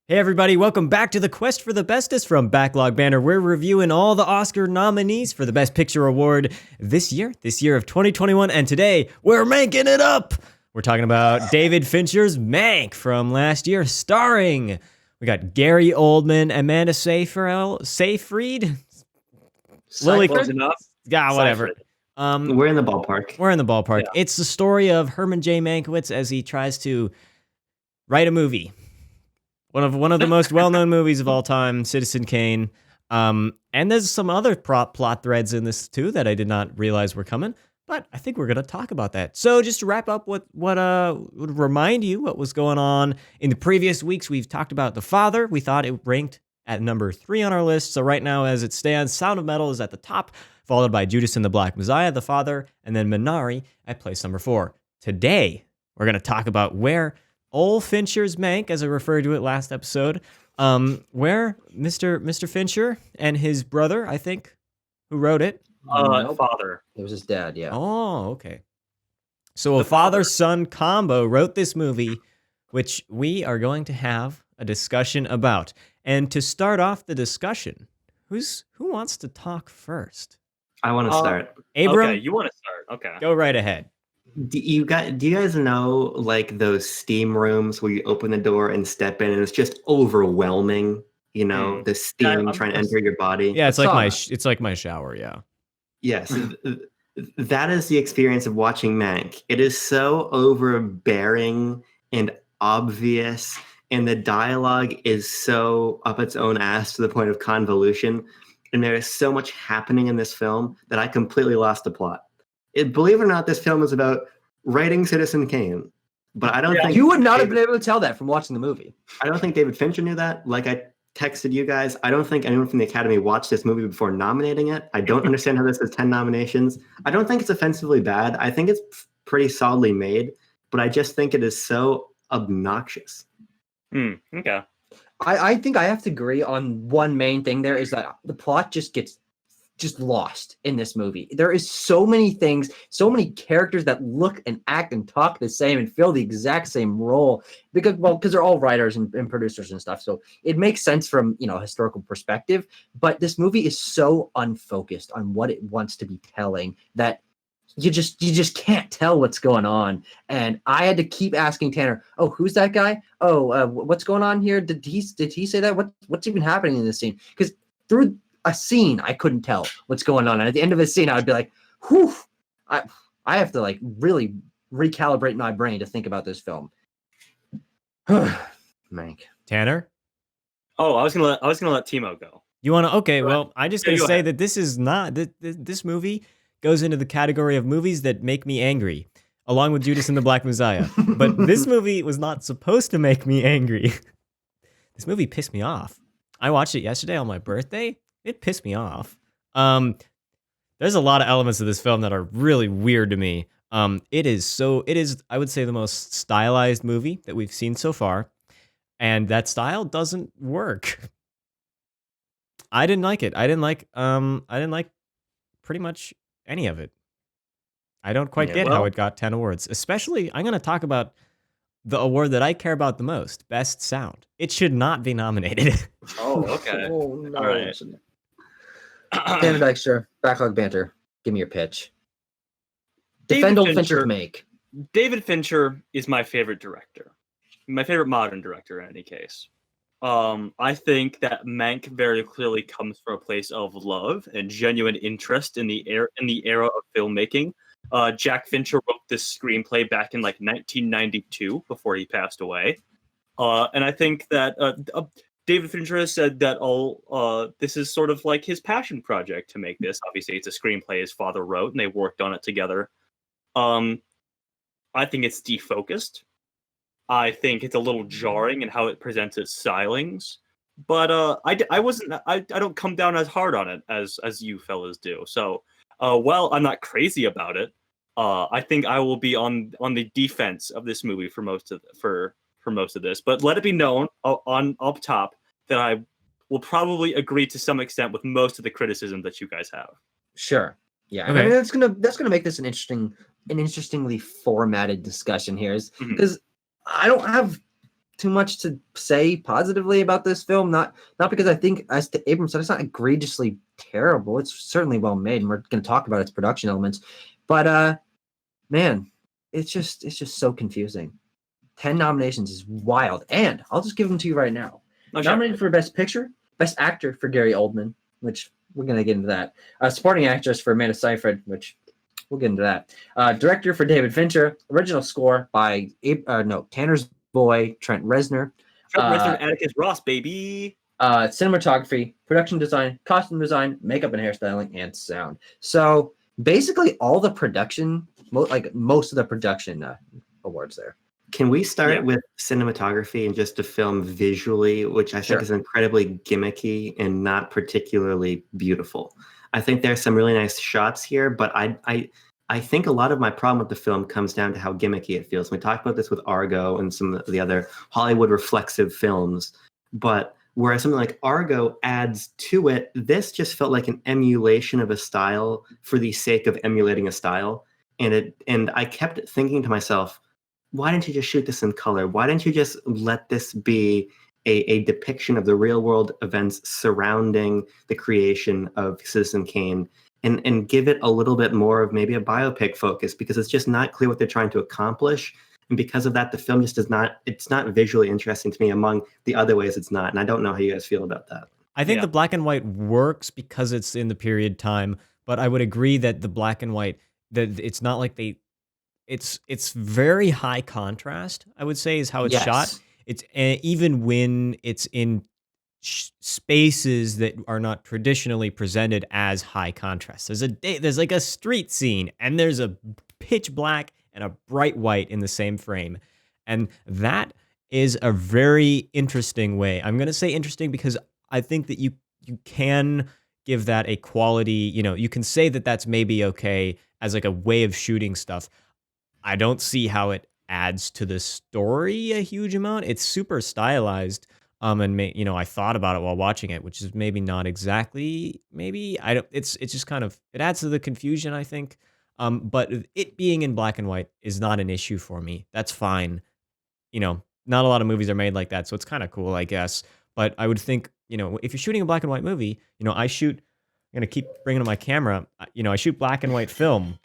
Hey everybody, welcome back to the Quest for the Bestest from Backlog Banner. We're reviewing all the Oscar nominees for the Best Picture Award this year of 2021, and today we're manking it up! We're talking about David Fincher's Mank from last year, starring, we got Gary Oldman, Amanda Seyfried? Lily, Close enough. yeah, whatever. We're in the ballpark. We're in the ballpark. Yeah. It's the story of Herman J. Mankiewicz as he tries to write a movie. One of the most well-known movies of all time, Citizen Kane. And there's some other plot threads in this too that I did not realize were coming, but I think we're gonna talk about that. So just to wrap up, what would remind you what was going on in the previous weeks, we've talked about The Father. We thought it ranked at number 3 on our list. So right now, as it stands, Sound of Metal is at the top, followed by Judas and the Black Messiah, The Father, and then Minari at place number 4. Today, we're gonna talk about where Ol' Fincher's Mank, as I referred to it last episode, where Mr. Fincher and his brother, I think, who wrote it? Father. It was his dad, yeah. Oh, okay. So a father-son combo wrote this movie, which we are going to have a discussion about. And to start off the discussion, who wants to talk first? I want to start. Abram, Okay, you want to start? Okay. go right ahead. Do you guys know like those steam rooms where you open the door and step in and it's just overwhelming? You know, the steam I'm trying to enter your body. Yeah, it's like my shower. Yeah. Yes, that is the experience of watching Mank. It is so overbearing and obvious, and the dialogue is so up its own ass to the point of convolution. And there is so much happening in this film that I completely lost the plot. Believe it or not, this film is about writing Citizen Kane. But I don't think You would not have been able to tell that from watching the movie. I don't think David Fincher knew that. Like I texted you guys, I don't think anyone from the Academy watched this movie before nominating it. I don't understand how this has 10 nominations. I don't think it's offensively bad. I think it's pretty solidly made, but I just think it is so obnoxious. Okay. I think I have to agree on one main thing there is that the plot just gets lost in this movie. There is so many things, so many characters that look and act and talk the same and fill the exact same role because they're all writers and producers and stuff. So it makes sense from, a historical perspective, but this movie is so unfocused on what it wants to be telling that you just can't tell what's going on. And I had to keep asking Tanner, "Oh, who's that guy? Oh, what's going on here? Did he say that? What's even happening in this scene?" Because through a scene, I couldn't tell what's going on. And at the end of a scene, I would be like, whew, I have to like really recalibrate my brain to think about this film. Mank. Tanner? Oh, I was gonna let Timo go. You want to? Okay, Go well, I just Yeah, gonna go say ahead. that this is not this movie goes into the category of movies that make me angry, along with Judas and the Black Messiah. But this movie was not supposed to make me angry. This movie pissed me off. I watched it yesterday on my birthday. It pissed me off. There's a lot of elements of this film that are really weird to me. It is, I would say, the most stylized movie that we've seen so far, and that style doesn't work. I didn't like it. I didn't like pretty much any of it. I don't quite get how it got 10 awards. Especially, I'm going to talk about the award that I care about the most, Best Sound. It should not be nominated. Oh, okay. Oh, no. All right. Tanner Dykstra, Backlog Banter. Give me your pitch. David Defend Old Fincher. Fincher's Mank. David Fincher is my favorite director. My favorite modern director, in any case. I think that Mank very clearly comes from a place of love and genuine interest in the era of filmmaking. Jack Fincher wrote this screenplay back in like 1992 before he passed away, and I think that David Fincher has said that this is sort of like his passion project to make this. Obviously, it's a screenplay his father wrote, and they worked on it together. I think it's defocused. I think it's a little jarring in how it presents its stylings, but I don't come down as hard on it as you fellas do. So, while I'm not crazy about it, I think I will be on the defense of this movie for most of this. But let it be known on up top that I will probably agree to some extent with most of the criticism that you guys have. Sure. Yeah. Okay. I mean, that's gonna make this an interestingly formatted discussion here, because I don't have too much to say positively about this film. Not because I think, as Abrams said, it's not egregiously terrible. It's certainly well made, and we're going to talk about its production elements. But man, it's just so confusing. 10 nominations is wild, and I'll just give them to you right now. Nominated for Best Picture, Best Actor for Gary Oldman, which we're going to get into that. Supporting Actress for Amanda Seyfried, which we'll get into that. Director for David Fincher. Original score by Tanner's boy, Trent Reznor. Atticus Ross, baby. Cinematography, production design, costume design, makeup and hairstyling, and sound. So basically all the production, most of the production awards there. Can we start with cinematography and just a film visually, which I think is incredibly gimmicky and not particularly beautiful? I think there's some really nice shots here, but I think a lot of my problem with the film comes down to how gimmicky it feels. We talked about this with Argo and some of the other Hollywood reflexive films, but whereas something like Argo adds to it, this just felt like an emulation of a style for the sake of emulating a style. And I kept thinking to myself, why didn't you just shoot this in color? Why didn't you just let this be a depiction of the real world events surrounding the creation of Citizen Kane and give it a little bit more of maybe a biopic focus, because it's just not clear what they're trying to accomplish. And because of that, the film just it's not visually interesting to me among the other ways it's not. And I don't know how you guys feel about that. I think the black and white works because it's in the period time, but I would agree that the black and white, that it's not like it's very high contrast, I would say, is how it's shot. It's even when it's in spaces that are not traditionally presented as high contrast. There's like a street scene, and there's a pitch black and a bright white in the same frame, and that is a very interesting way. I'm gonna say interesting because I think that you can give that a quality. You can say that that's maybe okay as like a way of shooting stuff. I don't see how it adds to the story a huge amount. It's super stylized. And I thought about it while watching it, which is maybe not exactly, it's just kind of, it adds to the confusion, I think. But it being in black and white is not an issue for me. That's fine. Not a lot of movies are made like that, so it's kind of cool, I guess. But I would think, if you're shooting a black and white movie, I'm going to keep bringing up my camera. I shoot black and white film.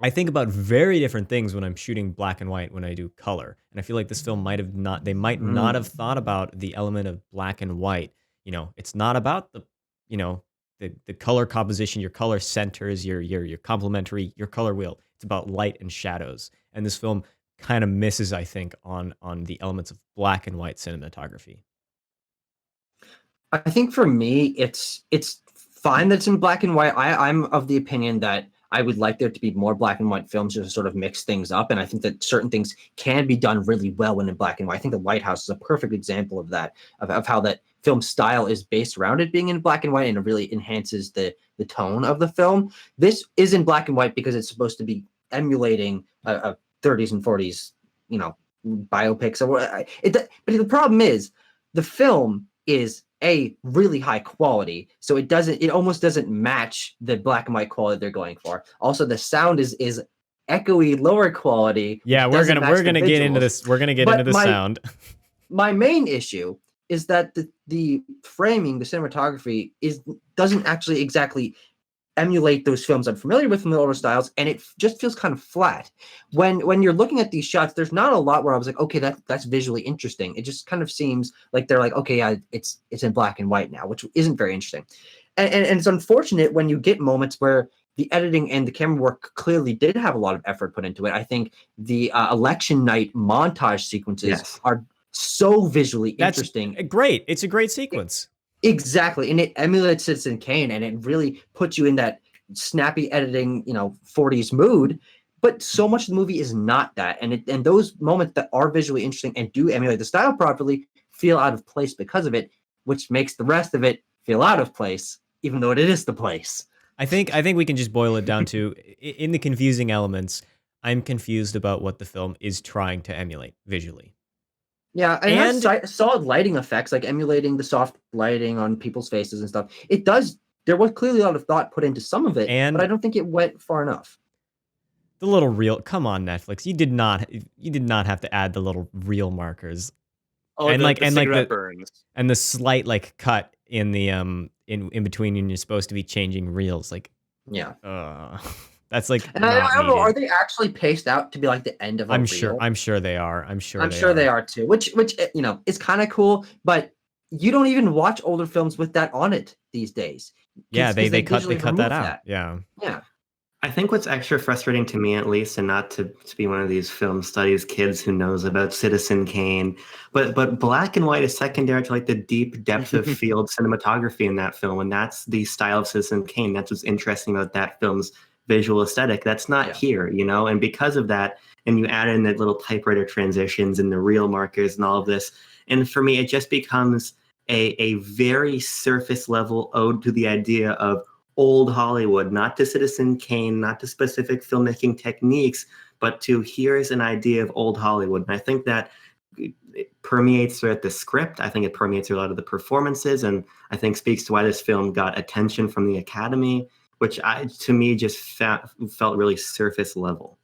I think about very different things when I'm shooting black and white when I do color. And I feel like this film might not have thought about the element of black and white. It's not about the color composition, your color centers, your complementary, your color wheel. It's about light and shadows. And this film kind of misses, I think, on the elements of black and white cinematography. I think for me, it's fine that it's in black and white. I'm of the opinion that I would like there to be more black and white films to sort of mix things up. And I think that certain things can be done really well when in black and white. I think The Lighthouse is a perfect example of that, of how that film style is based around it being in black and white, and it really enhances the tone of the film. This is in black and white because it's supposed to be emulating a 30s and 40s, biopic. But the problem is the film is really high quality, so it almost doesn't match the black and white quality they're going for. Also, the sound is echoey, lower quality. Yeah, we're gonna get into this. We're gonna get into the sound. My main issue is that the framing, the cinematography doesn't actually exactly emulate those films I'm familiar with from the older styles, and it just feels kind of flat. When you're looking at these shots, there's not a lot where I was like, okay, that's visually interesting. It just kind of seems like they're like, okay, yeah, it's in black and white now, which isn't very interesting. And it's unfortunate when you get moments where the editing and the camera work clearly did have a lot of effort put into it. I think the election night montage sequences are so visually interesting. Great. It's a great sequence. Exactly. And it emulates Citizen Kane, and it really puts you in that snappy editing, 40s mood. But so much of the movie is not that. And those moments that are visually interesting and do emulate the style properly feel out of place because of it, which makes the rest of it feel out of place, even though it is the place. I think we can just boil it down to, in the confusing elements, I'm confused about what the film is trying to emulate visually. Yeah, and it has solid lighting effects, like emulating the soft lighting on people's faces and stuff. There was clearly a lot of thought put into some of it, but I don't think it went far enough. The little reel, come on, Netflix, you did not have to add the little reel markers. Oh, And the cigarette burns. and the slight like cut in the in between when you're supposed to be changing reels, like Yeah. that's like And I not don't know, are needed. they actually paced out to be like the end of a I'm reel? sure they are. I'm sure I'm they sure are. they are too, which is kind of cool, but you don't even watch older films with that on it these days. Yeah, Because they they digitally cut that remove out. that. Yeah. Yeah. I think what's extra frustrating to me, at least, and not to be one of these film studies kids who knows about Citizen Kane, but black and white is secondary to like the deep depth of field cinematography in that film, and that's the style of Citizen Kane. That's what's interesting about that film's visual aesthetic. That's not Yeah. here, and because of that, and you add in the little typewriter transitions and the reel markers and all of this, and for me, it just becomes a very surface level ode to the idea of old Hollywood, not to Citizen Kane, not to specific filmmaking techniques, but to here's an idea of old Hollywood. And I think that it permeates throughout the script. I think it permeates through a lot of the performances, and I think speaks to why this film got attention from the Academy, which to me just felt really surface level.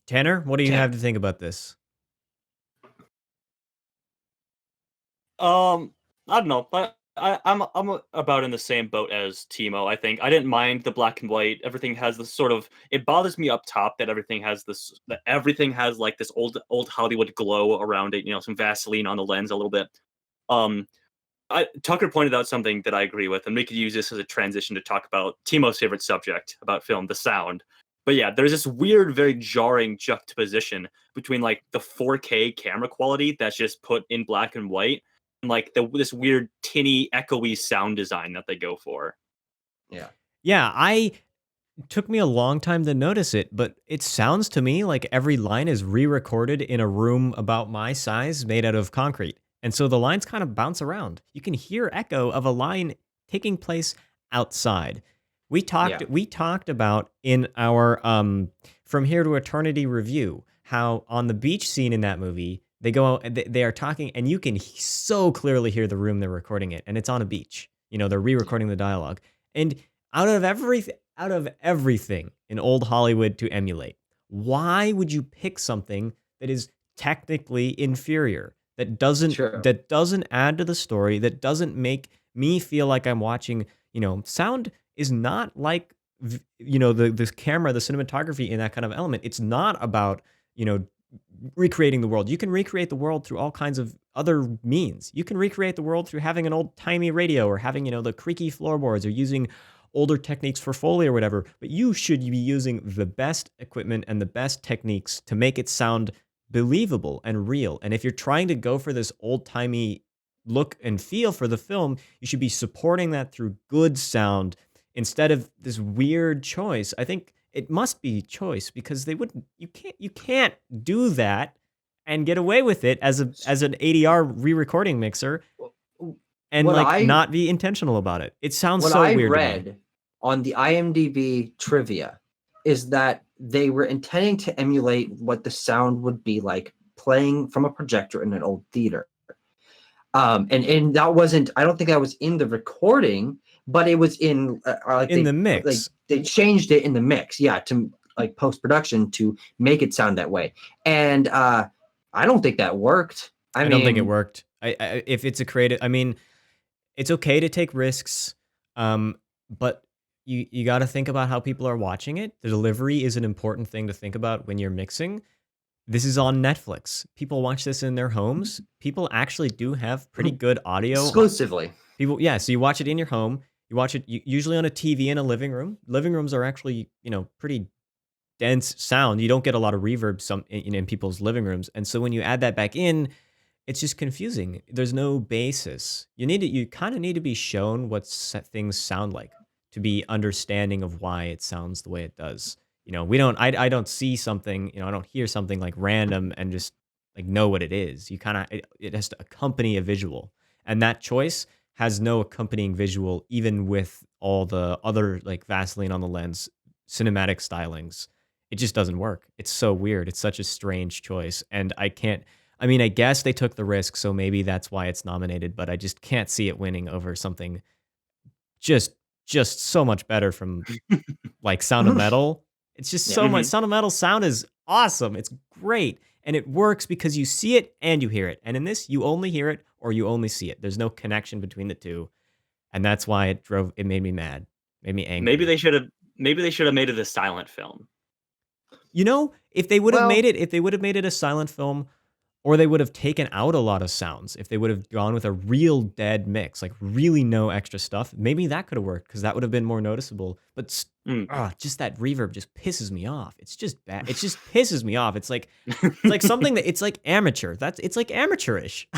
Tanner, what do you have to think about this? I don't know, but I'm about in the same boat as Timo. I think I didn't mind the black and white. Everything has this sort of. It bothers me up top that everything has this. That everything has like this old Hollywood glow around it. Some Vaseline on the lens a little bit. Um, Tucker pointed out something that I agree with, and we could use this as a transition to talk about Timo's favorite subject about film, the sound. But yeah, there's this weird, very jarring juxtaposition between like the 4K camera quality that's just put in black and white, and like this weird tinny, echoey sound design that they go for. Yeah. Yeah, took me a long time to notice it, but it sounds to me like every line is re-recorded in a room about my size made out of concrete. And so the lines kind of bounce around. You can hear echo of a line taking place outside. Yeah. We talked about in our From Here to Eternity review how on the beach scene in that movie, they go out, they are talking and you can so clearly hear the room they're recording it, and it's on a beach. They're re-recording the dialogue. And out of everything in old Hollywood to emulate, why would you pick something that is technically inferior, Sure. that doesn't add to the story, that doesn't make me feel like I'm watching, sound is not like the camera, the cinematography in that kind of element. It's not about, you know, recreating the world. You can recreate the world through all kinds of other means. You can recreate the world through having an old-timey radio or having, the creaky floorboards or using older techniques for Foley or whatever, but you should be using the best equipment and the best techniques to make it sound believable and real. And if you're trying to go for this old-timey look and feel for the film, you should be supporting that through good sound instead of this weird choice. I think it must be choice because you can't do that and get away with it as an ADR re-recording mixer and What like I not be intentional about it. It sounds what so I weird to me. read on the IMDb trivia is that they were intending to emulate what the sound would be like playing from a projector in an old theater. And that wasn't. I don't think that was in the recording, but it was in In the like mix. they changed it in the mix, yeah, to like post production to make it sound that way. And I don't think that worked. I don't think it worked. If it's a creative, I mean, it's okay to take risks, but you got to think about how people are watching it. The delivery is an important thing to think about when you're mixing. This is on Netflix. People watch this in their homes. People actually do have pretty good audio. Exclusively. People, yeah. So you watch it in your home. You watch it usually on a TV in a living room. Living rooms are actually, pretty dense sound. You don't get a lot of reverb in people's living rooms. And so when you add that back in, it's just confusing. There's no basis. You kind of need to be shown what things sound like to be understanding of why it sounds the way it does. I don't see something, I don't hear something like random and just like know what it is. It has to accompany a visual. And that choice has no accompanying visual, even with all the other like Vaseline on the lens, cinematic stylings. It just doesn't work. It's so weird. It's such a strange choice. And I mean, I guess they took the risk, so maybe that's why it's nominated, but I just can't see it winning over something just so much better from like Sound of Metal. It's just so much. Sound of Metal sound is awesome. It's great. And it works because you see it and you hear it. And in this, you only hear it or you only see it. There's no connection between the two. And that's why it made me mad, made me angry. Maybe they should have made it a silent film. You know, if they would have Well- made it a silent film, or they would have taken out a lot of sounds, if they would have gone with a real dead mix, like really no extra stuff, maybe that could have worked because that would have been more noticeable. But just that reverb just pisses me off. It's just bad. It just pisses me off. It's like something that it's like amateur. It's like amateurish.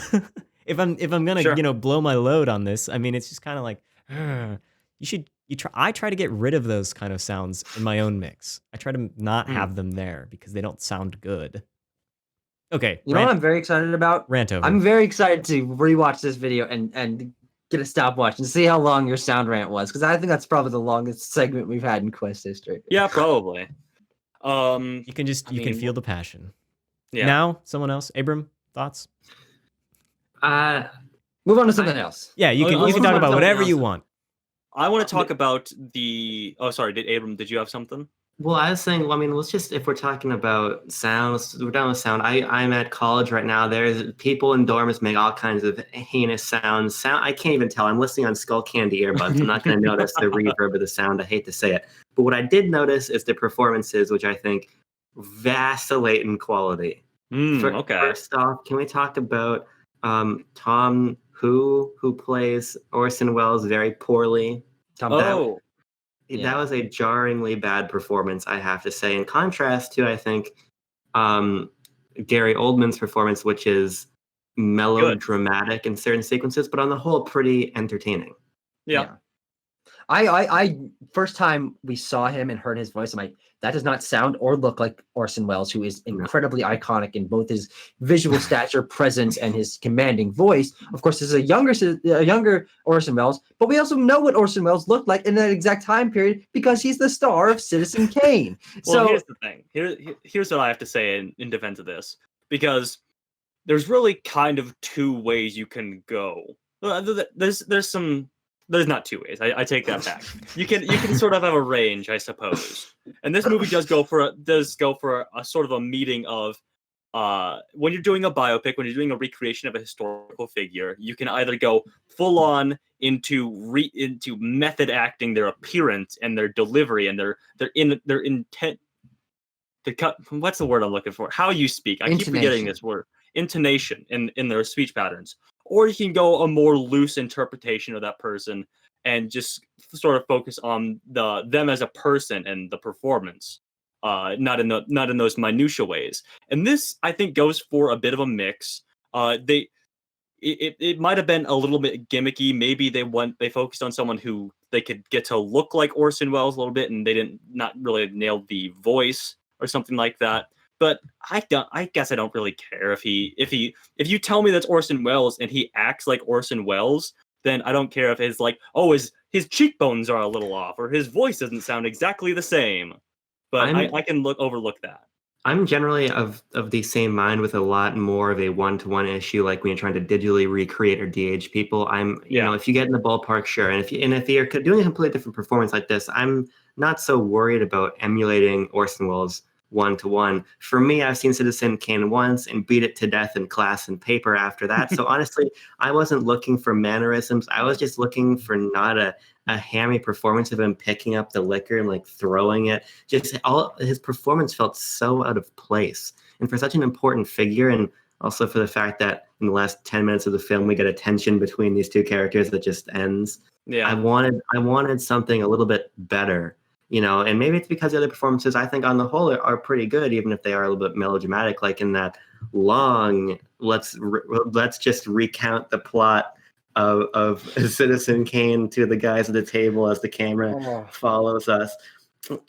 if I'm gonna Sure. blow my load on this, I mean it's just kind of like I try to get rid of those kind of sounds in my own mix. I try to not have them there because they don't sound good. Okay, You know what I'm very excited about? rant over. I'm very excited to rewatch this video and get a stopwatch and see how long your sound rant was, because I think that's probably the longest segment we've had in Quest history. Yeah, probably. You can mean, feel the passion. Yeah. Now, someone else. Abram, thoughts? Move on to something else. Yeah, you Oh, can let's talk move on about to whatever something you else. want. I want to talk about the. Oh, sorry. Abram, did you have something? Well, I was saying, well, I mean, let's just, if we're talking about sounds, we're done with sound. I'm at college right now. There's people in dorms make all kinds of heinous sounds. I can't even tell. I'm listening on Skull Candy earbuds. I'm not going to notice the reverb of the sound. I hate to say it. But what I did notice is the performances, which I think vacillate in quality. Okay. First off, can we talk about Tom who plays Orson Welles very poorly? Oh, That Yeah. was a jarringly bad performance, I have to say. In contrast to, I think, Gary Oldman's performance, which is melodramatic in certain sequences, but on the whole, pretty entertaining. yeah. I first time we saw him and heard his voice, I'm like, that does not sound or look like Orson Welles, who is incredibly iconic in both his visual stature, presence, and his commanding voice. Of course, this is a younger Orson Welles, but we also know what Orson Welles looked like in that exact time period because he's the star of Citizen Kane. Well, So here's the thing. Here's what I have to say in defense of this, because there's really kind of two ways you can go. Well, there's not two ways. I take that back. You can sort of have a range, I suppose. And this movie does go for a sort of a meeting of when you're doing a biopic, when you're doing a recreation of a historical figure, you can either go full on into method acting their appearance and their delivery and their intent. What's the word I'm looking for? How you speak. I keep forgetting this word. Intonation in their speech patterns. Or you can go a more loose interpretation of that person and just sort of focus on them as a person and the performance, not in those minutia ways. And this, I think, goes for a bit of a mix. It might have been a little bit gimmicky. Maybe they focused on someone who they could get to look like Orson Welles a little bit, and they didn't not really nail the voice or something like that. But I guess I don't really care if you tell me that's Orson Welles and he acts like Orson Welles, then I don't care if his cheekbones are a little off or his voice doesn't sound exactly the same. But I can overlook that. I'm generally of the same mind with a lot more of a one-to-one issue, like when you're trying to digitally recreate or de-age people. You know, if you get in the ballpark, sure. And if you're doing a completely different performance like this, I'm not so worried about emulating Orson Welles one-to-one. For me, I've seen Citizen Kane once and beat it to death in class and paper after that. So honestly, I wasn't looking for mannerisms. I was just looking for not a hammy performance of him picking up the liquor and like throwing it. Just his performance felt so out of place. And for such an important figure, and also for the fact that in the last 10 minutes of the film, we get a tension between these two characters that just ends. Yeah. I wanted something a little bit better. You know, and maybe it's because the other performances, I think on the whole, are pretty good, even if they are a little bit melodramatic, like in that long, let's just recount the plot of Citizen Kane to the guys at the table as the camera follows us.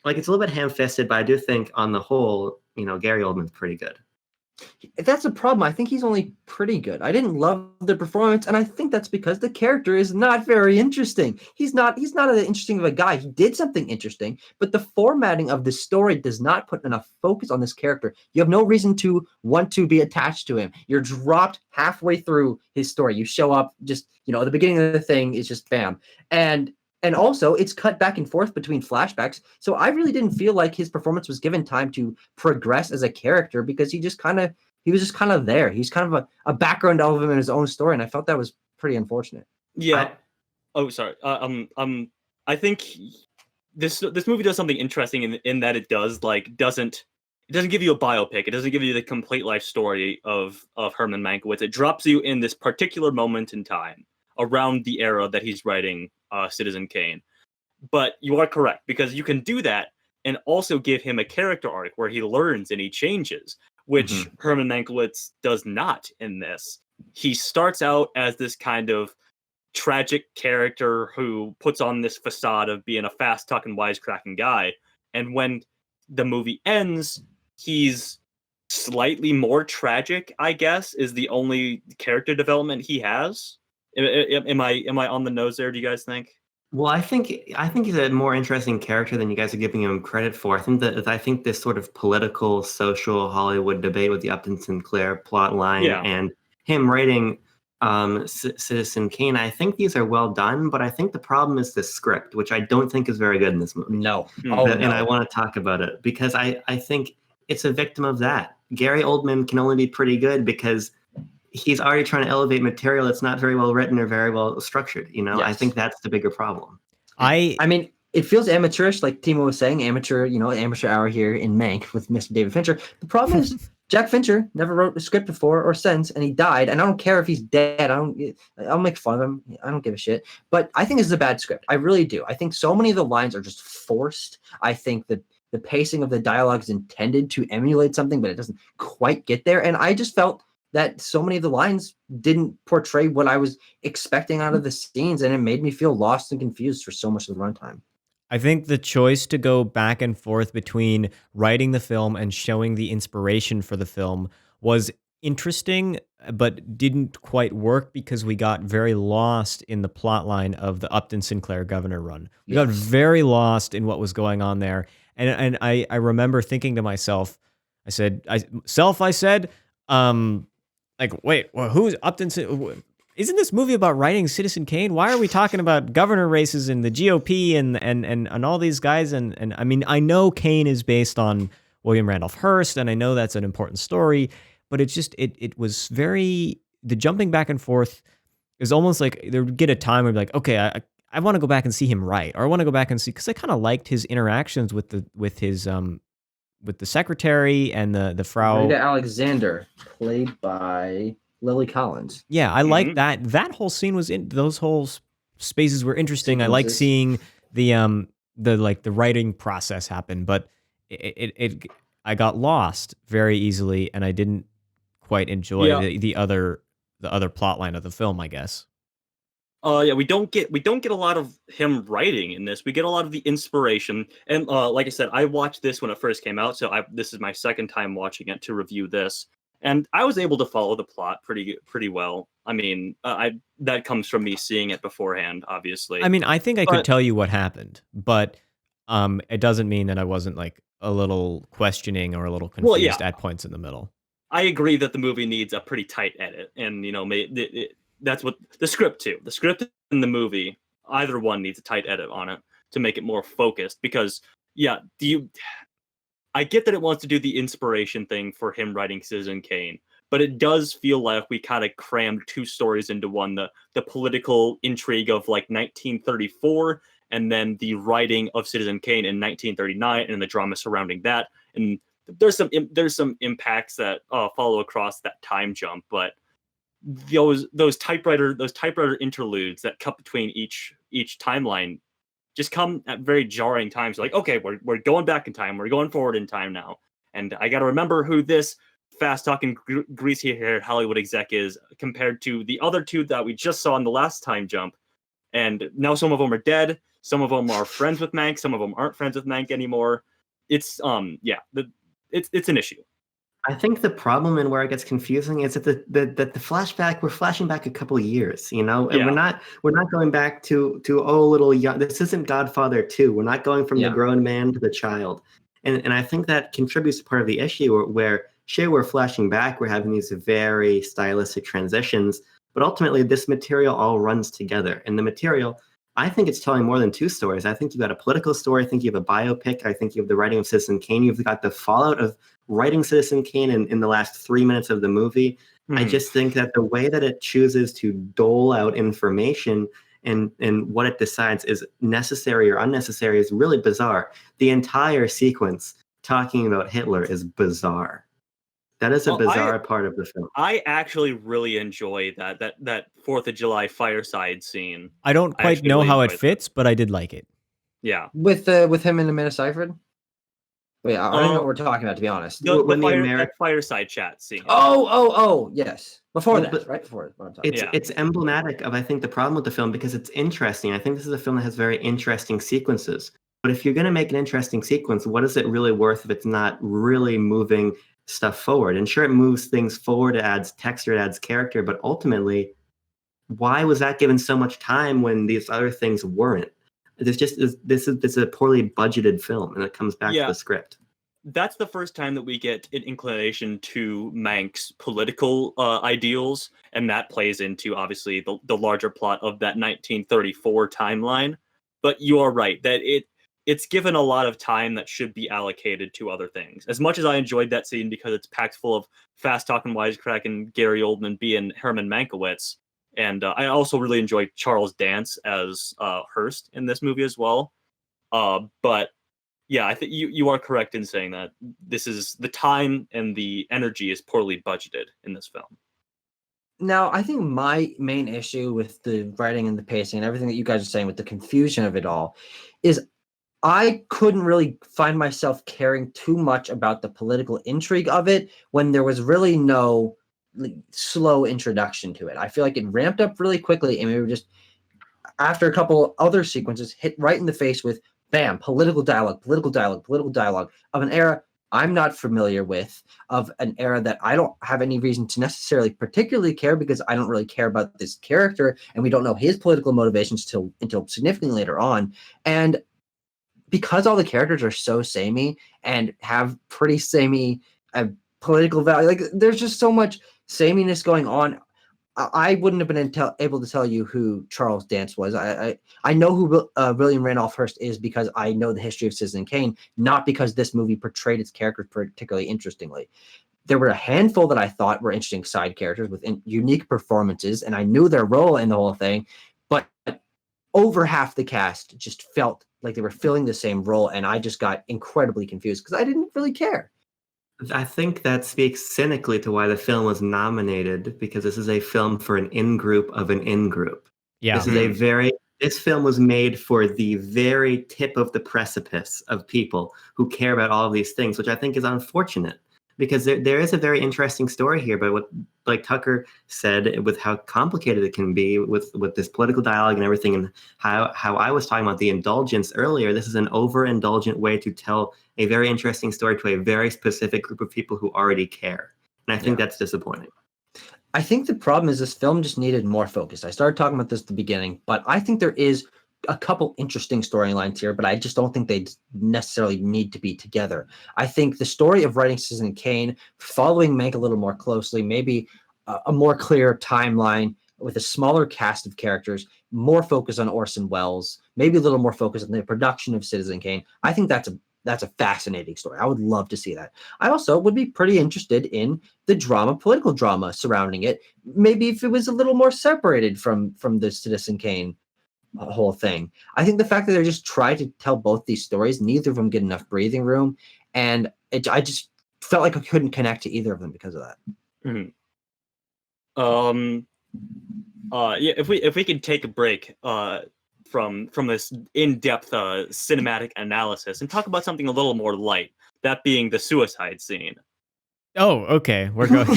Like, it's a little bit ham-fisted, but I do think on the whole, you know, Gary Oldman's pretty good. that's a problem. I think he's only pretty good. I didn't love the performance, and I think that's because the character is not very interesting. He's not as interesting of a guy. He did something interesting, but the formatting of the story does not put enough focus on this character. You have no reason to want to be attached to him. You're dropped halfway through his story. You show up just, you know, at the beginning of the thing is just bam. And And also, it's cut back and forth between flashbacks. So I really didn't feel like his performance was given time to progress as a character because he was just kind of there. He's kind of a background element in his own story, and I felt that was pretty unfortunate. Yeah. Oh, sorry. I think this movie does something interesting in that it doesn't give you a biopic. It doesn't give you the complete life story of Herman Mankiewicz. It drops you in this particular moment in time around the era that he's writing Citizen Kane. But you are correct, because you can do that and also give him a character arc where he learns and he changes, which Herman Mankiewicz does not in this. He starts out as this kind of tragic character who puts on this facade of being a fast-talking, wisecracking guy. And when the movie ends, he's slightly more tragic, I guess, is the only character development he has. Am I on the nose there, do you guys think? Well, I think he's a more interesting character than you guys are giving him credit for. I think this sort of political, social Hollywood debate with the Upton Sinclair plot line and him writing Citizen Kane, I think these are well done, but I think the problem is the script, which I don't think is very good in this movie. No. And I want to talk about it because I think it's a victim of that. Gary Oldman can only be pretty good because he's already trying to elevate material that's not very well written or very well structured. You know, I think that's the bigger problem. I mean, it feels amateurish, like Timo was saying, amateur hour here in Mank with Mr. David Fincher. The problem is Jack Fincher never wrote a script before or since, and he died. And I don't care if he's dead. I'll make fun of him. I don't give a shit. But I think this is a bad script. I really do. I think so many of the lines are just forced. I think that the pacing of the dialogue is intended to emulate something, but it doesn't quite get there. And I just felt that so many of the lines didn't portray what I was expecting out of the scenes, and it made me feel lost and confused for so much of the runtime. I think the choice to go back and forth between writing the film and showing the inspiration for the film was interesting, but didn't quite work because we got very lost in the plot line of the Upton Sinclair governor run. We got very lost in what was going on there. And I remember thinking to myself, I said, like, wait, well, who's Upton? Isn't this movie about writing Citizen Kane? Why are we talking about governor races and the GOP and all these guys? And I mean, I know Kane is based on William Randolph Hearst, and I know that's an important story, but it's just, it was the jumping back and forth is almost like there would get a time where I'd be like, okay, I want to go back and see him write, or I want to go back and see, because I kind of liked his interactions with the secretary and the Frau Rita Alexander, played by Lily Collins. Yeah, I like that. That whole scene was those whole spaces were interesting. I like seeing the writing process happen, but I got lost very easily, and I didn't quite enjoy the other plot line of the film, I guess. We don't get a lot of him writing in this. We get a lot of the inspiration, and like I said, I watched this when it first came out, so this is my second time watching it to review this, and I was able to follow the plot pretty well. I mean, that comes from me seeing it beforehand, obviously. I mean, I think I could tell you what happened, but it doesn't mean that I wasn't like a little questioning or a little confused at points in the middle. I agree that the movie needs a pretty tight edit, and that's what the script too. The script and the movie, either one needs a tight edit on it to make it more focused. Because I get that it wants to do the inspiration thing for him writing Citizen Kane, but it does feel like we kind of crammed two stories into one: the political intrigue of like 1934, and then the writing of Citizen Kane in 1939, and the drama surrounding that. And there's some impacts that follow across that time jump, but those typewriter interludes that cut between each timeline just come at very jarring times. Like, okay, we're going back in time, we're going forward in time now, and I got to remember who this fast-talking, greasy-haired Hollywood exec is compared to the other two that we just saw in the last time jump. And now some of them are dead, some of them are friends with Mank, some of them aren't friends with Mank anymore. It's it's an issue. I think the problem and where it gets confusing is that the flashback, we're flashing back a couple of years, and we're not going back to little young. This isn't Godfather 2. We're not going from the grown man to the child, and I think that contributes to part of the issue where we're flashing back, we're having these very stylistic transitions, but ultimately this material all runs together, and the material I think it's telling more than two stories. I think you've got a political story. I think you have a biopic. I think you have the writing of Citizen Kane. You've got the fallout of writing Citizen Kane in the last 3 minutes of the movie. I just think that the way that it chooses to dole out information and what it decides is necessary or unnecessary is really bizarre. The entire sequence talking about Hitler is bizarre. That is a bizarre part of the film. I actually really enjoy that 4th of July fireside scene. I don't quite know how it fits, but I did like it. Yeah. With him and Amanda Seyfried? Wait, I don't know what we're talking about, to be honest. That fireside chat scene. Oh, yes. Before that, right? Before what I'm talking about. It's emblematic of, I think, the problem with the film because it's interesting. I think this is a film that has very interesting sequences. But if you're going to make an interesting sequence, what is it really worth if it's not really moving stuff forward? And sure, it moves things forward, it adds texture, it adds character, but ultimately, why was that given so much time when these other things weren't? This is a poorly budgeted film, and it comes back to the script. That's the first time that we get an inclination to Mank's political ideals, and that plays into obviously the larger plot of that 1934 timeline. But you are right that it's given a lot of time that should be allocated to other things. As much as I enjoyed that scene because it's packed full of fast talking wisecracking Gary Oldman being Herman Mankiewicz. And I also really enjoyed Charles Dance as Hearst in this movie as well. But yeah, I think you are correct in saying that this is the time and the energy is poorly budgeted in this film. Now, I think my main issue with the writing and the pacing and everything that you guys are saying with the confusion of it all is I couldn't really find myself caring too much about the political intrigue of it when there was really no slow introduction to it. I feel like it ramped up really quickly, and we were just, after a couple other sequences, hit right in the face with, bam, political dialogue of an era I'm not familiar with, of an era that I don't have any reason to necessarily particularly care because I don't really care about this character, and we don't know his political motivations until significantly later on. And because all the characters are so samey and have pretty samey political value, like there's just so much sameness going on. I wouldn't have been able to tell you who Charles Dance was. I know who William Randolph Hearst is because I know the history of Citizen Kane, not because this movie portrayed its characters particularly interestingly. There were a handful that I thought were interesting side characters with unique performances, and I knew their role in the whole thing, but over half the cast just felt like they were filling the same role, and I just got incredibly confused because I didn't really care. I think that speaks cynically to why the film was nominated, because this is a film for an in-group of an in-group. Yeah. This film was made for the very tip of the precipice of people who care about all of these things, which I think is unfortunate. Because there is a very interesting story here, but what, like Tucker said, with how complicated it can be with this political dialogue and everything, and how I was talking about the indulgence earlier, this is an overindulgent way to tell a very interesting story to a very specific group of people who already care. And I think that's disappointing. I think the problem is this film just needed more focus. I started talking about this at the beginning, but I think there is a couple interesting storylines here, but I just don't think they necessarily need to be together. I think the story of writing Citizen Kane, following Mank a little more closely, maybe a more clear timeline with a smaller cast of characters, more focus on Orson Welles, maybe a little more focus on the production of Citizen Kane. I think that's a fascinating story. I would love to see that. I also would be pretty interested in the political drama surrounding it. Maybe if it was a little more separated from the Citizen Kane whole thing. I think the fact that they just tried to tell both these stories, neither of them get enough breathing room, and I just felt like I couldn't connect to either of them because of that. Mm-hmm. If we could take a break from this in-depth cinematic analysis and talk about something a little more light, that being the suicide scene. Oh, okay, we're going.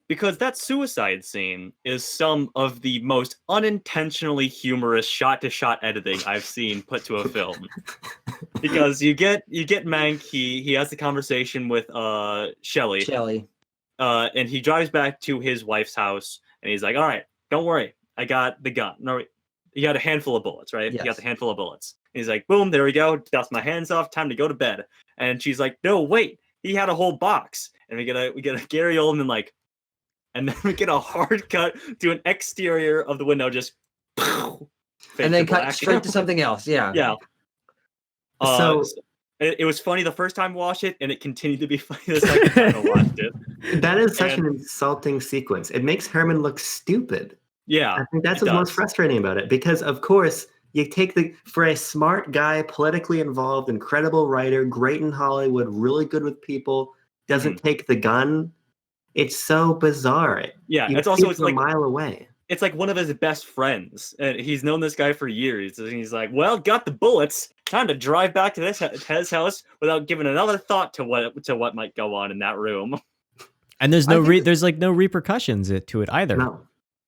Because that suicide scene is some of the most unintentionally humorous shot-to-shot editing I've seen put to a film. Because you get Mank, he has the conversation with Shelley. And he drives back to his wife's house, and he's like, "All right, don't worry, I got the gun. No, you got a handful of bullets, right? Yes. You got the handful of bullets." And he's like, "Boom, there we go. Dust my hands off. Time to go to bed." And she's like, "No, wait, he had a whole box." And we get a Gary Oldman like. And then we get a hard cut to an exterior of the window, just fade and then to cut black. straight to something else. Yeah. Yeah. So- It was funny the first time I watched it, and it continued to be funny the second time I watched it. That is such And- an insulting sequence. It makes Herman look stupid. Yeah, I think that's it what's most does. frustrating about it, because of course you take for a smart guy, politically involved, incredible writer, great in Hollywood, really good with people, doesn't take the gun. It's so bizarre. Yeah, You it's see also it it's from like a mile away. it's like one of his best friends, and he's known this guy for years. And he's like, "Well, got the bullets. Time to drive back to his house without giving another thought to what might go on in that room." And there's I no think there's like no repercussions to it either. No.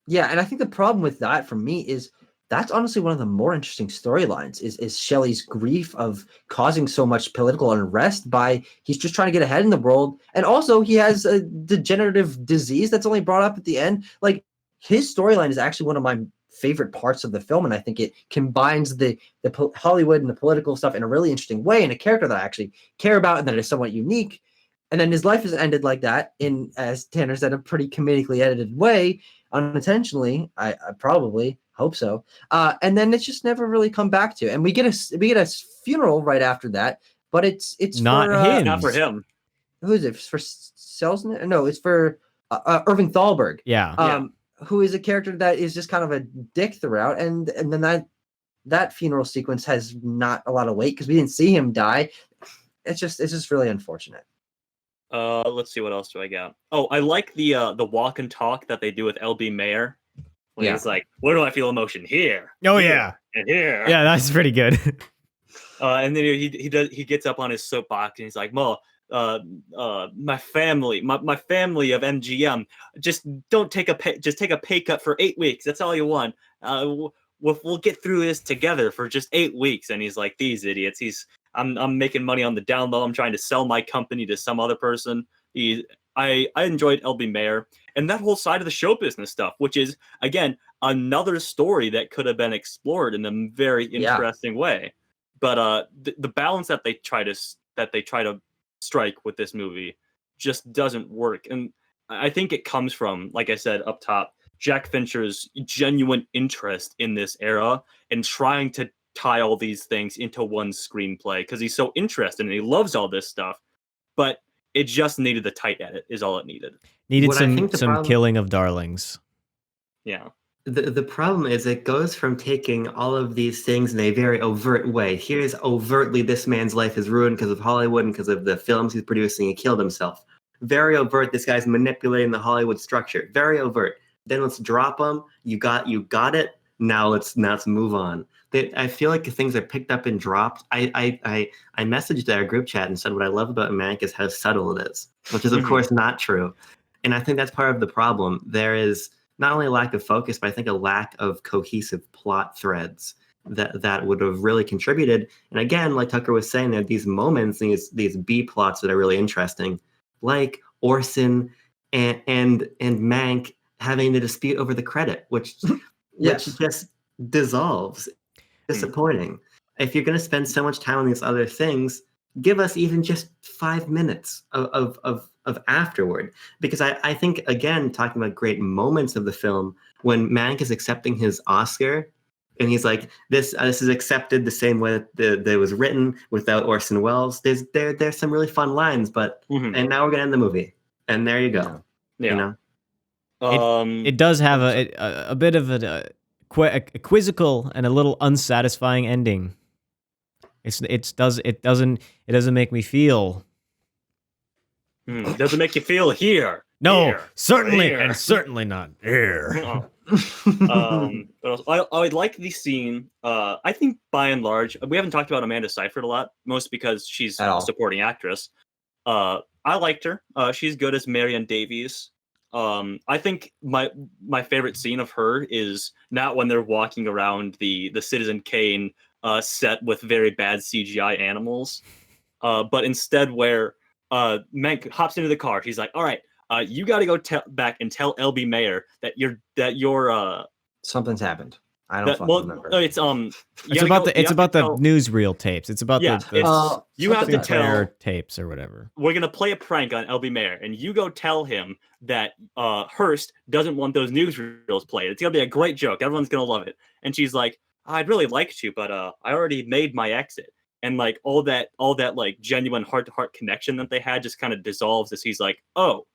Yeah, and I think the problem with that for me is that's honestly one of the more interesting storylines is Shelley's grief of causing so much political unrest by he's just trying to get ahead in the world. And also he has a degenerative disease that's only brought up at the end. Like his storyline is actually one of my favorite parts of the film. And I think it combines the Hollywood and the political stuff in a really interesting way, and a character that I actually care about and that is somewhat unique. And then his life is ended like that in, as Tanner said, a pretty comedically edited way, unintentionally. I probably hope so. And then it's just never really come back to. And we get a funeral right after that, but it's Not for, him. Not for him. Who is it? It's for Selznick? No, it's for Irving Thalberg. Yeah. Who is a character that is just kind of a dick throughout, and then that funeral sequence has not a lot of weight because we didn't see him die. It's just really unfortunate. Let's see, what else do I got? Oh, I like the walk and talk that they do with LB Mayer. When Yeah. he's like, "Where do I feel emotion? Here. Oh here, yeah. and here." Yeah, that's pretty good. And then he gets up on his soapbox and he's like, "Mo, my family of MGM, just take a pay cut for 8 weeks. That's all you want. We'll get through this together for just 8 weeks." And he's like, "These idiots. I'm making money on the down low. I'm trying to sell my company to some other person." I enjoyed LB Mayer and that whole side of the show business stuff, which is again another story that could have been explored in a very interesting way. But the balance that they try to strike with this movie just doesn't work. And I think it comes from, like I said up top, Jack Fincher's genuine interest in this era and trying to tie all these things into one screenplay because he's so interested and he loves all this stuff. But it just needed the tight edit is all it needed. Needed What I think the some problem- killing of darlings. Yeah. The problem is it goes from taking all of these things in a very overt way. Here's overtly this man's life is ruined because of Hollywood and because of the films he's producing. He killed himself. Very overt. This guy's manipulating the Hollywood structure. Very overt. Then let's drop him. You got it. Now let's move on. I feel like things are picked up and dropped. I messaged our group chat and said what I love about Mank is how subtle it is, which is of course not true. And I think that's part of the problem. There is not only a lack of focus, but I think a lack of cohesive plot threads that would have really contributed. And again, like Tucker was saying, there are these moments, these B plots that are really interesting, like Orson and Mank having the dispute over the credit, which just dissolves. Disappointing. If you're going to spend so much time on these other things, give us even just 5 minutes of afterward. Because I think, again, talking about great moments of the film, when Mank is accepting his Oscar, and he's like, this is accepted the same way that it was written without Orson Welles. There's some really fun lines, but and now we're gonna end the movie, and there you go. Yeah. You know? It does have a bit of a quizzical and a little unsatisfying ending. It doesn't make me feel. Doesn't make you feel here. No, here, certainly here. and certainly not here. I like the scene. I think by and large, we haven't talked about Amanda Seyfried a lot, most because she's a supporting actress. I liked her. She's good as Marianne Davies. I think my favorite scene of her is not when they're walking around the Citizen Kane set with very bad CGI animals, but instead where Mank hops into the car. He's like, "All right, you got to go back and tell LB Mayer that you're something's happened." I don't fucking remember. It's about the newsreel tapes. It's about the you have to tell tapes or whatever. We're gonna play a prank on LB Mayer, and you go tell him that Hearst doesn't want those newsreels played. It's gonna be a great joke. Everyone's gonna love it. And she's like, I'd really like to, but I already made my exit. And like all that like genuine heart to heart connection that they had just kind of dissolves as he's like, oh,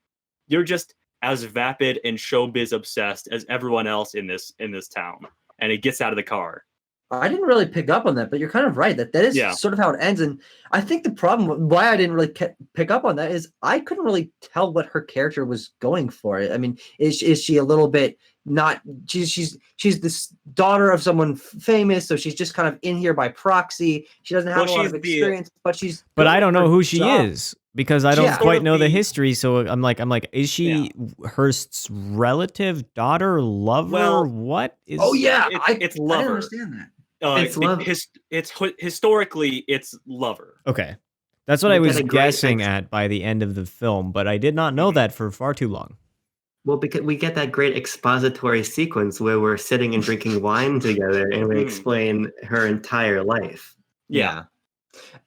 you're just as vapid and showbiz obsessed as everyone else in this town. And he gets out of the car. I didn't really pick up on that, but you're kind of right that is Yeah. sort of how it ends. And I think the problem why I didn't really pick up on that is I couldn't really tell what her character was going for. I mean, is she a little bit not? She's this daughter of someone famous, so she's just kind of in here by proxy. She doesn't have a lot of experience, but she's. But I don't know who she is because I don't Yeah. quite know the history. So I'm like, is she Yeah. Hearst's relative, daughter, lover? Well, what is? Oh yeah, it's I didn't lover. understand that. It's love. Historically, it's lover. Okay, that's what We I was get a great guessing at by the end of the film, but I did not know that for far too long. Well, because we get that great expository sequence where we're sitting and drinking wine together and we Mhm. explain her entire life. Yeah.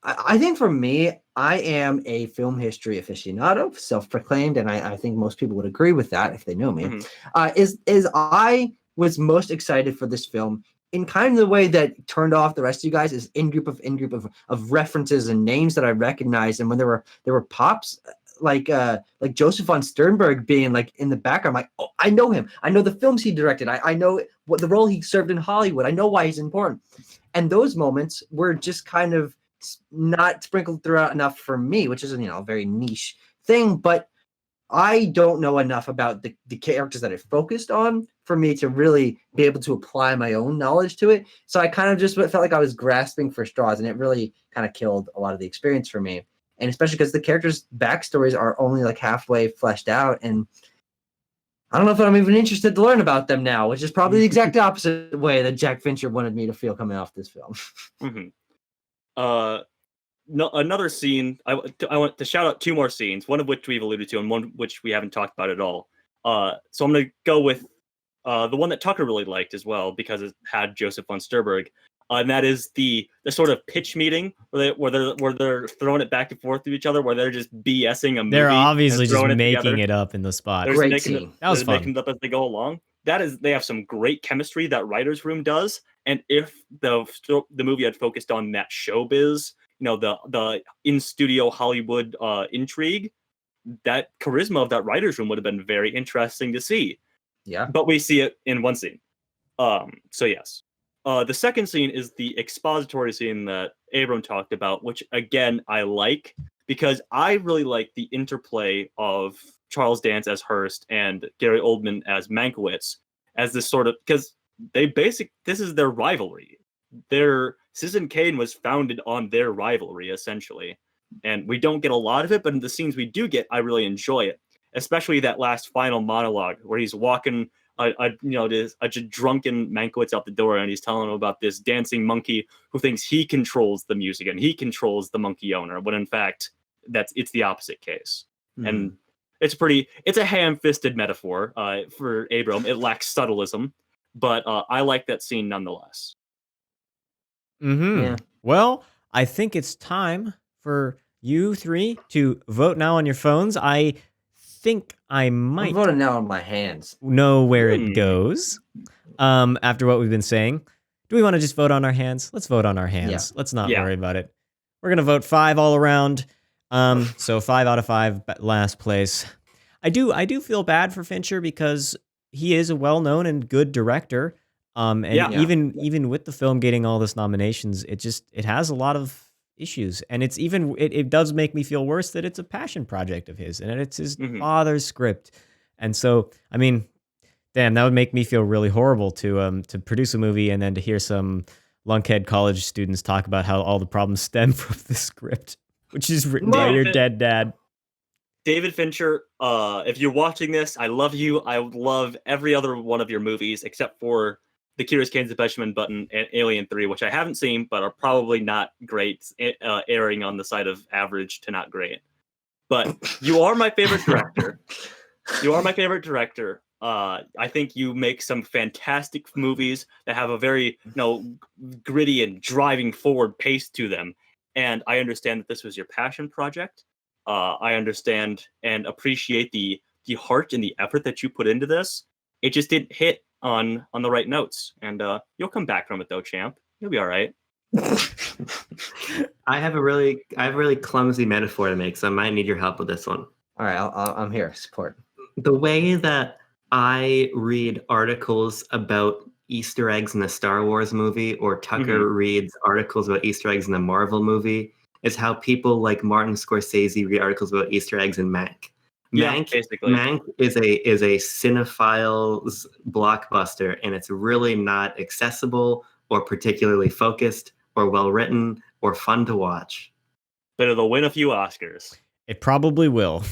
I think for me, I am a film history aficionado, self-proclaimed, and I think most people would agree with that if they know me. Mhm. Is I was most excited for this film in kind of the way that turned off the rest of you guys is in group of references and names that I recognized, and when there were pops like Joseph von Sternberg being like in the background, I'm like, oh, I know him. I know the films he directed. I know what the role he served in Hollywood. I know why he's important. And those moments were just kind of not sprinkled throughout enough for me, which is a very niche thing. But I don't know enough about the characters that it focused on for me to really be able to apply my own knowledge to it. So I kind of just felt like I was grasping for straws, and it really kind of killed a lot of the experience for me. And especially because the characters' backstories are only like halfway fleshed out, and I don't know if I'm even interested to learn about them now, which is probably the exact opposite way that Jack Fincher wanted me to feel coming off this film. Mm-hmm. No, another scene. I want to shout out two more scenes, one of which we've alluded to, and one which we haven't talked about at all. So I'm gonna go with the one that Tucker really liked as well because it had Joseph von Sternberg, and that is the sort of pitch meeting where they're throwing it back and forth to each other, where they're just BSing a movie. They're obviously and just throwing making together. it up in the spot. They're Great making scene. That was they're fun. making it up as they go along. They have some great chemistry that writers' room does, and if the movie had focused on that showbiz, the in studio Hollywood intrigue, that charisma of that writers' room would have been very interesting to see. Yeah. But we see it in one scene. So yes. The second scene is the expository scene that Abram talked about, which again I like because I really like the interplay of Charles Dance as Hearst and Gary Oldman as Mankiewicz as this sort of, because this is their rivalry. Their Citizen Kane was founded on their rivalry essentially, and we don't get a lot of it, but in the scenes we do get, I really enjoy it, especially that last final monologue where he's walking a drunken Mankiewicz out the door, and he's telling him about this dancing monkey who thinks he controls the music and he controls the monkey owner, when in fact it's the opposite case. And it's a ham-fisted metaphor for Abram. It lacks subtleism, but I like that scene nonetheless. Yeah. Well, I think it's time for you three to vote now on your phones. I think I I'm might voting now on my hands. know where it goes. After what we've been saying, do we want to just vote on our hands? Let's vote on our hands. Let's not worry about it. We're gonna vote 5 all around. So 5 out of 5, last place. I do feel bad for Fincher because he is a well-known and good director. Even with the film getting all this nominations, it has a lot of issues, and it does make me feel worse that it's a passion project of his, and it's his father's script. And so, I mean, damn, that would make me feel really horrible to produce a movie and then to hear some lunkhead college students talk about how all the problems stem from the script, which is written by your dead dad. David Fincher, if you're watching this, I love you. I love every other one of your movies except for The Curious Case of Benjamin Button and Alien 3, which I haven't seen, but are probably not great, erring on the side of average to not great. But you are my favorite director. You are my favorite director. I think you make some fantastic movies that have a very, gritty and driving forward pace to them. And I understand that this was your passion project. I understand and appreciate the heart and the effort that you put into this. It just didn't hit on the right notes, and you'll come back from it though, champ. You'll be all right. I have a really clumsy metaphor to make, so I might need your help with this one. All right, I'm here. Support. The way that I read articles about Easter eggs in the Star Wars movie, or Tucker reads articles about Easter eggs in the Marvel movie, is how people like Martin Scorsese read articles about Easter eggs in Mank. Yeah, basically. Mank is a cinephile's blockbuster, and it's really not accessible or particularly focused or well written or fun to watch. But it'll win a few Oscars. It probably will.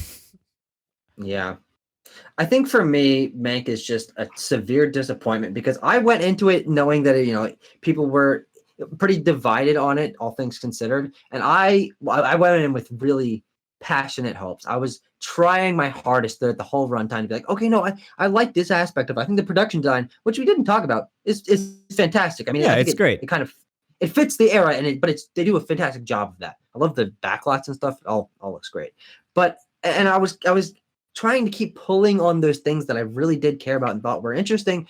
Yeah. I think for me, Mank is just a severe disappointment because I went into it knowing that, people were pretty divided on it, all things considered. And I went in with really passionate hopes. I was trying my hardest the whole runtime to be like, okay, no, I like this aspect of it. I think the production design, which we didn't talk about, is fantastic. I mean, Yeah, I think it's great. It fits the era, they do a fantastic job of that. I love the backlots and stuff. It all looks great. And I was trying to keep pulling on those things that I really did care about and thought were interesting.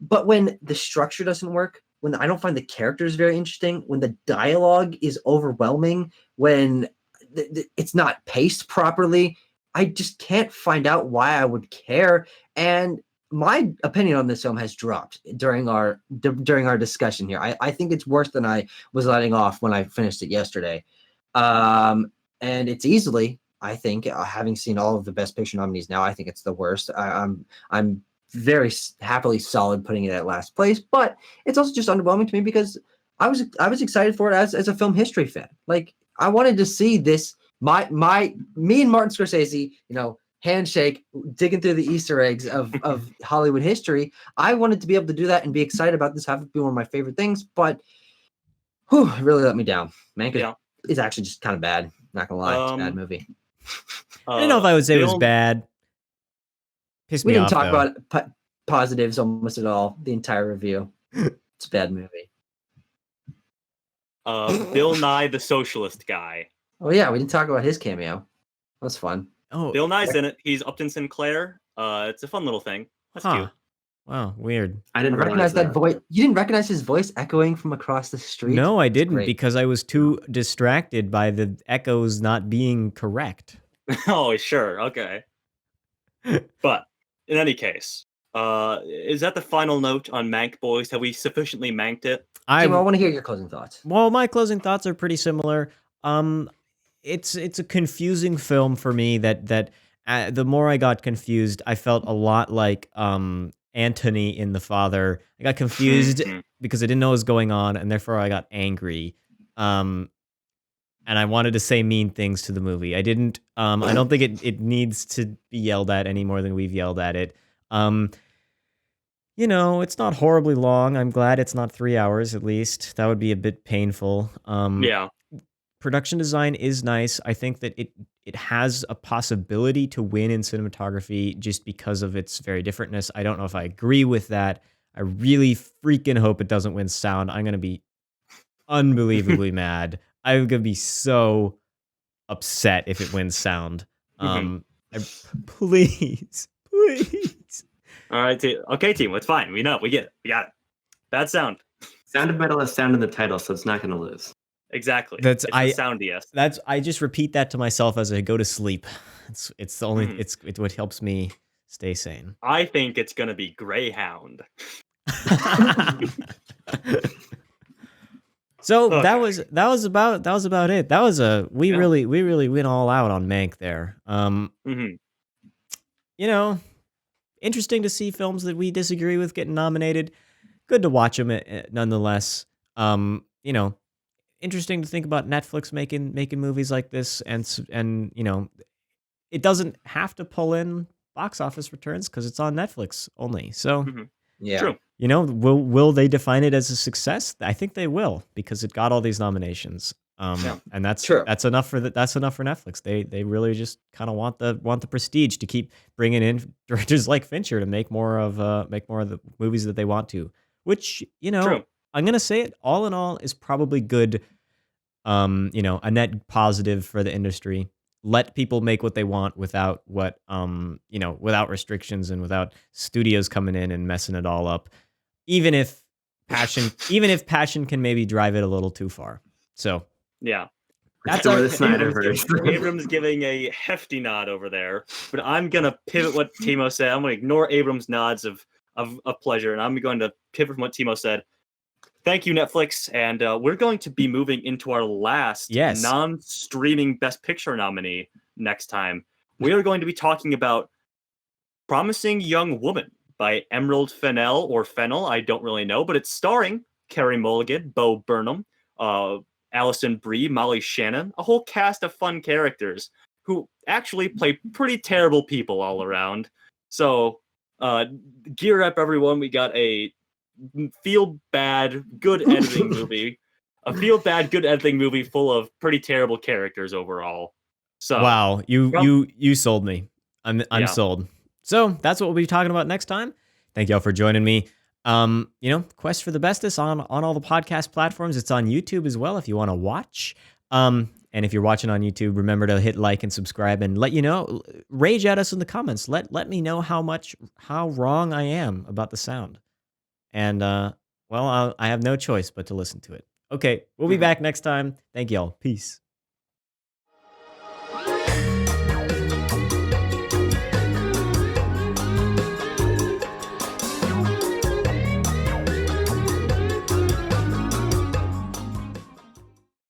But when the structure doesn't work, when I don't find the characters very interesting, when the dialogue is overwhelming, when it's not paced properly, I just can't find out why I would care. And my opinion on this film has dropped during our discussion here. I think it's worse than I was letting off when I finished it yesterday. And it's easily, I think, having seen all of the Best Picture nominees now, I think it's the worst. I'm very happily solid putting it at last place, but it's also just underwhelming to me because I was excited for it as a film history fan. Like, I wanted to see this. Me and Martin Scorsese, handshake, digging through the Easter eggs of Hollywood history. I wanted to be able to do that and be excited about this, have it be one of my favorite things, but it really let me down. Mank is actually just kind of bad. Not gonna lie, it's a bad movie. I don't know if I would say it was bad. Pissed me off, we didn't talk about positives almost at all the entire review. It's a bad movie. Bill Nye the Socialist Guy. Oh yeah, we didn't talk about his cameo. That was fun. Oh, Bill Nye's in it. He's Upton Sinclair. It's a fun little thing. That's cute. Wow, weird. I didn't recognize that voice. You didn't recognize his voice echoing from across the street? No, I didn't, because I was too distracted by the echoes not being correct. Oh, sure. Okay. But in any case, is that the final note on Mank, boys? Have we sufficiently manked it? I want to hear your closing thoughts. Well, my closing thoughts are pretty similar. It's a confusing film for me that the more I got confused, I felt a lot like Anthony in The Father. I got confused because I didn't know what was going on, and therefore I got angry. And I wanted to say mean things to the movie. I didn't. I don't think it needs to be yelled at any more than we've yelled at it. It's not horribly long. I'm glad it's not 3 hours, at least. That would be a bit painful. Yeah. Production design is nice. I think that it has a possibility to win in cinematography just because of its very differentness. I don't know if I agree with that. I really freaking hope it doesn't win sound. I'm going to be unbelievably mad. I'm going to be so upset if it wins sound. Please. All right, okay, team. It's fine. We know. We get it. We got it. Bad sound. Sound of metal has sound in the title, so it's not going to lose. Exactly. It's soundiest. I just repeat that to myself as I go to sleep. It's the only it's what helps me stay sane. I think it's gonna be Greyhound. So that was about it. That was we really went all out on Mank there. Interesting to see films that we disagree with getting nominated. Good to watch them nonetheless. Interesting to think about Netflix making movies like this, and it doesn't have to pull in box office returns because it's on Netflix only. So yeah, true. Will they define it as a success? I think they will, because it got all these nominations. And that's true. That's enough for Netflix. They really just kind of want the prestige to keep bringing in directors like Fincher to make more of the movies that they want to. Which True. I'm gonna say it all in all is probably good. A net positive for the industry. let people make what they want without without restrictions and without studios coming in and messing it all up. Even if passion can maybe drive it a little too far. So Yeah. that's Restore our the Snyderverse. Abrams giving a hefty nod over there, but I'm gonna pivot what Timo said. I'm gonna ignore Abrams' nods of pleasure, and I'm going to pivot from what Timo said. Thank you, Netflix, and we're going to be moving into our last non-streaming Best Picture nominee next time. We are going to be talking about Promising Young Woman by Emerald Fennell or Fennell, I don't really know, but it's starring Carey Mulligan, Bo Burnham, Alison Brie, Molly Shannon, a whole cast of fun characters who actually play pretty terrible people all around. So gear up, everyone. We got a feel bad, good editing movie. A feel bad, good editing movie full of pretty terrible characters overall. So wow, you sold me. I'm sold. So that's what we'll be talking about next time. Thank y'all for joining me. Quest for the Bestest on all the podcast platforms. It's on YouTube as well if you want to watch. And if you're watching on YouTube, remember to hit like and subscribe and rage at us in the comments. Let me know how wrong I am about the sound. And I have no choice but to listen to it. Okay, we'll be back next time. Thank y'all. Peace.